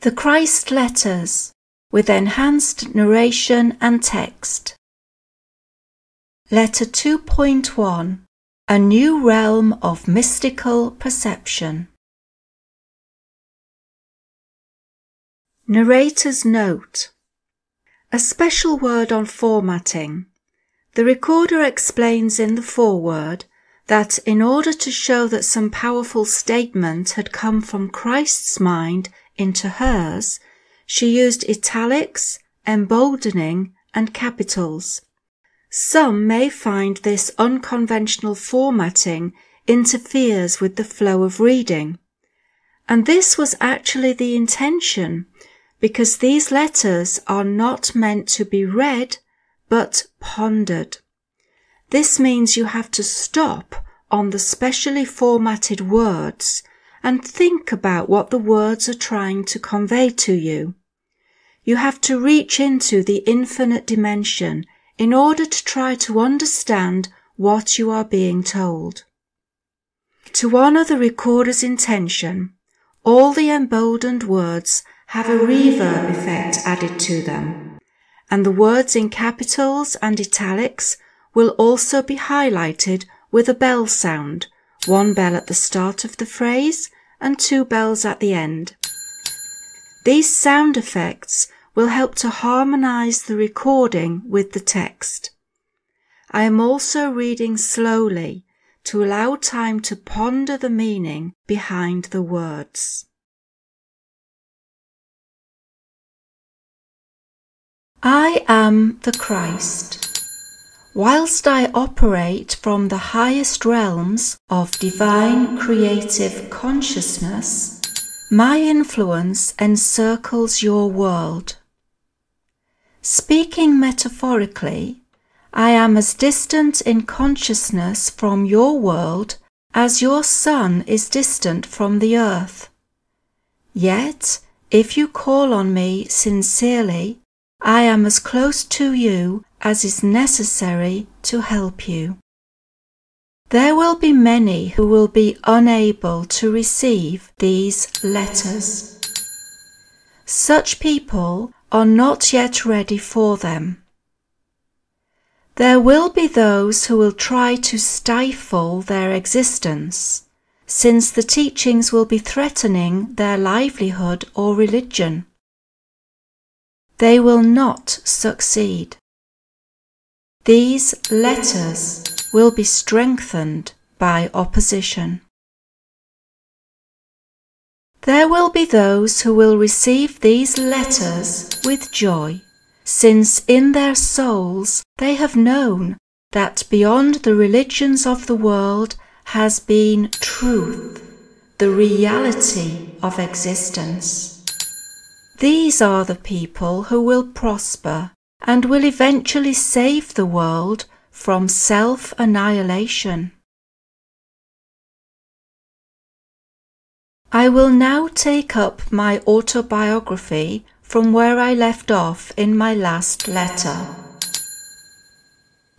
The Christ Letters, with enhanced narration and text. Letter 2.1, A New Realm of Mystical Perception. Narrator's Note. A special word on formatting. The recorder explains in the foreword that in order to show that some powerful statement had come from Christ's mind into hers, she used italics, emboldening, and capitals. Some may find this unconventional formatting interferes with the flow of reading. And this was actually the intention, because these letters are not meant to be read, but pondered. This means you have to stop on the specially formatted words and think about what the words are trying to convey to you. You have to reach into the infinite dimension in order to try to understand what you are being told. To honor the recorder's intention, all the emboldened words have a reverb effect added to them, and the words in capitals and italics will also be highlighted with a bell sound, one bell at the start of the phrase and 2 bells at the end. These sound effects will help to harmonize the recording with the text. I am also reading slowly to allow time to ponder the meaning behind the words. I am the Christ. Whilst I operate from the highest realms of divine creative consciousness, my influence encircles your world. Speaking metaphorically, I am as distant in consciousness from your world as your sun is distant from the earth. Yet, if you call on me sincerely, I am as close to you as is necessary to help you. There will be many who will be unable to receive these letters. Such people are not yet ready for them. There will be those who will try to stifle their existence, since the teachings will be threatening their livelihood or religion. They will not succeed. These letters will be strengthened by opposition. There will be those who will receive these letters with joy, since in their souls they have known that beyond the religions of the world has been truth, the reality of existence. These are the people who will prosper and will eventually save the world from self-annihilation. I will now take up my autobiography from where I left off in my last letter.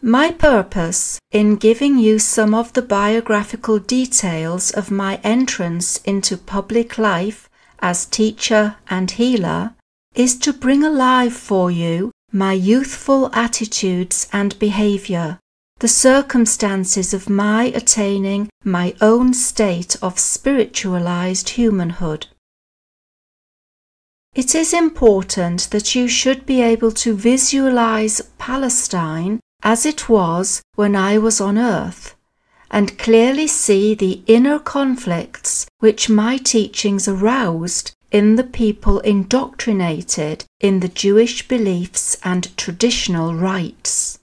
My purpose in giving you some of the biographical details of my entrance into public life as teacher and healer is to bring alive for you my youthful attitudes and behavior, the circumstances of my attaining my own state of spiritualized humanhood. It is important that you should be able to visualize Palestine as it was when I was on earth, and clearly see the inner conflicts which my teachings aroused in the people indoctrinated in the Jewish beliefs and traditional rites.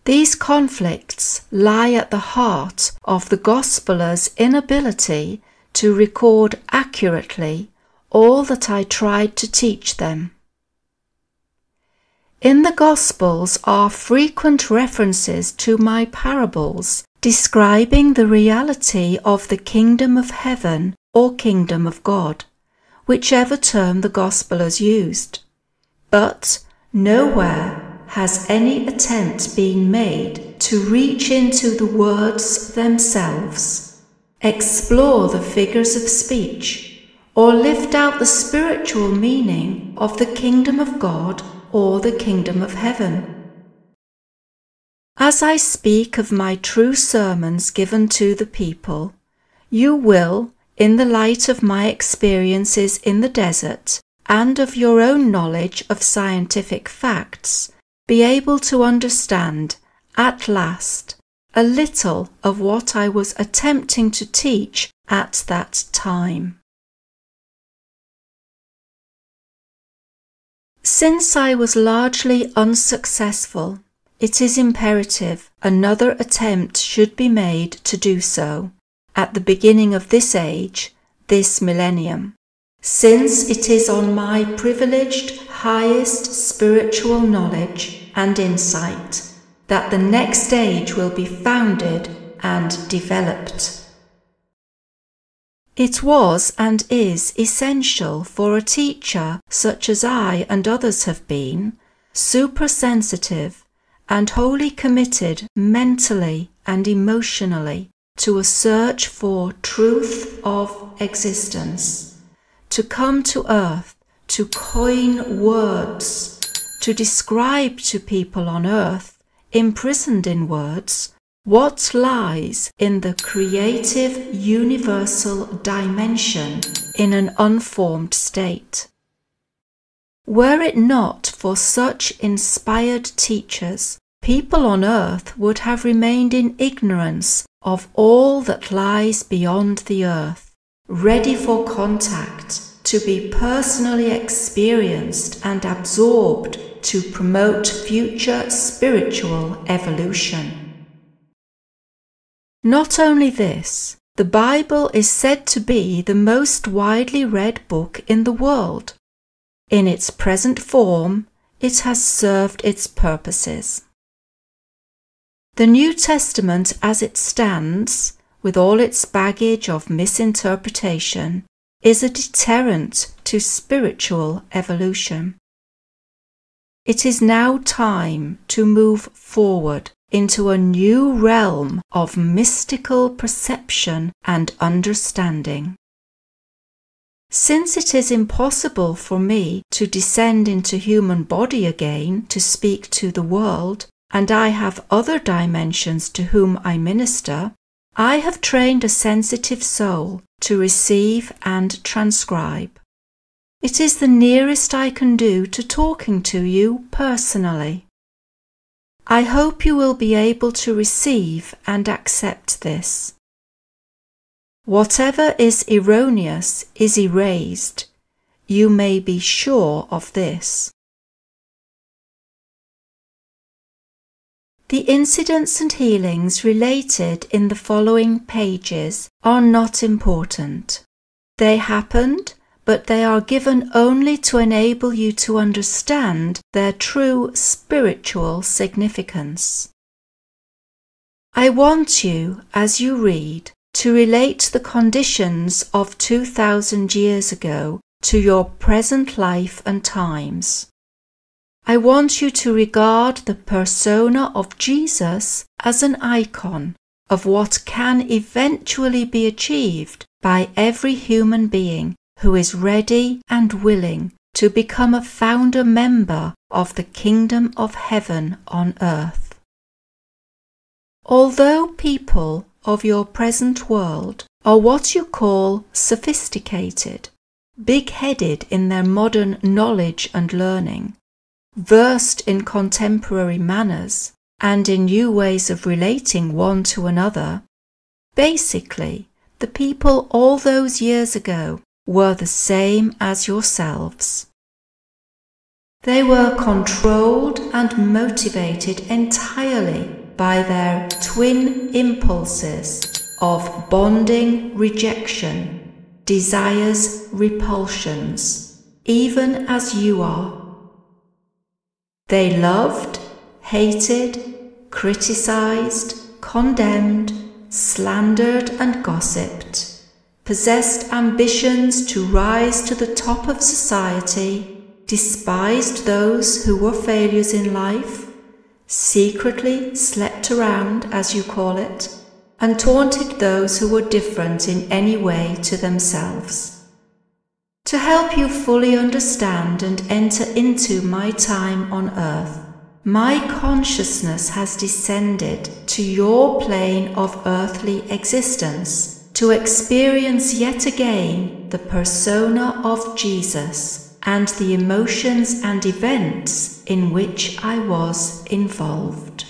These conflicts lie at the heart of the Gospelers' inability to record accurately all that I tried to teach them. In the Gospels are frequent references to my parables describing the reality of the kingdom of heaven or kingdom of God, whichever term the Gospelers used. But nowhere has any attempt been made to reach into the words themselves, explore the figures of speech, or lift out the spiritual meaning of the kingdom of God or the kingdom of heaven. As I speak of my true sermons given to the people, you will, in the light of my experiences in the desert and of your own knowledge of scientific facts, be able to understand, at last, a little of what I was attempting to teach at that time. Since I was largely unsuccessful, it is imperative another attempt should be made to do so at the beginning of this age, this millennium, since it is on my privileged highest spiritual knowledge and insight that the next age will be founded and developed. It was and is essential for a teacher such as I and others have been, supersensitive and wholly committed mentally and emotionally to a search for truth of existence, to come to earth, to coin words, to describe to people on earth, imprisoned in words, what lies in the creative universal dimension in an unformed state. Were it not for such inspired teachers, people on earth would have remained in ignorance of all that lies beyond the earth, ready for contact, to be personally experienced and absorbed to promote future spiritual evolution. Not only this, the Bible is said to be the most widely read book in the world. In its present form, it has served its purposes. The New Testament as it stands, with all its baggage of misinterpretation, is a deterrent to spiritual evolution. It is now time to move forward into a new realm of mystical perception and understanding. Since it is impossible for me to descend into human body again to speak to the world, and I have other dimensions to whom I minister, I have trained a sensitive soul to receive and transcribe. It is the nearest I can do to talking to you personally. I hope you will be able to receive and accept this. Whatever is erroneous is erased. You may be sure of this. The incidents and healings related in the following pages are not important. They happened, but they are given only to enable you to understand their true spiritual significance. I want you, as you read, to relate the conditions of 2,000 years ago to your present life and times. I want you to regard the persona of Jesus as an icon of what can eventually be achieved by every human being who is ready and willing to become a founder member of the kingdom of heaven on earth. Although people of your present world are what you call sophisticated, big-headed in their modern knowledge and learning, versed in contemporary manners and in new ways of relating one to another, basically, the people all those years ago were the same as yourselves. They were controlled and motivated entirely by their twin impulses of bonding rejection, desires repulsions, even as you are. They loved, hated, criticized, condemned, slandered and gossiped, possessed ambitions to rise to the top of society, despised those who were failures in life, secretly slept around, as you call it, and taunted those who were different in any way to themselves. To help you fully understand and enter into my time on earth, my consciousness has descended to your plane of earthly existence to experience yet again the persona of Jesus and the emotions and events in which I was involved.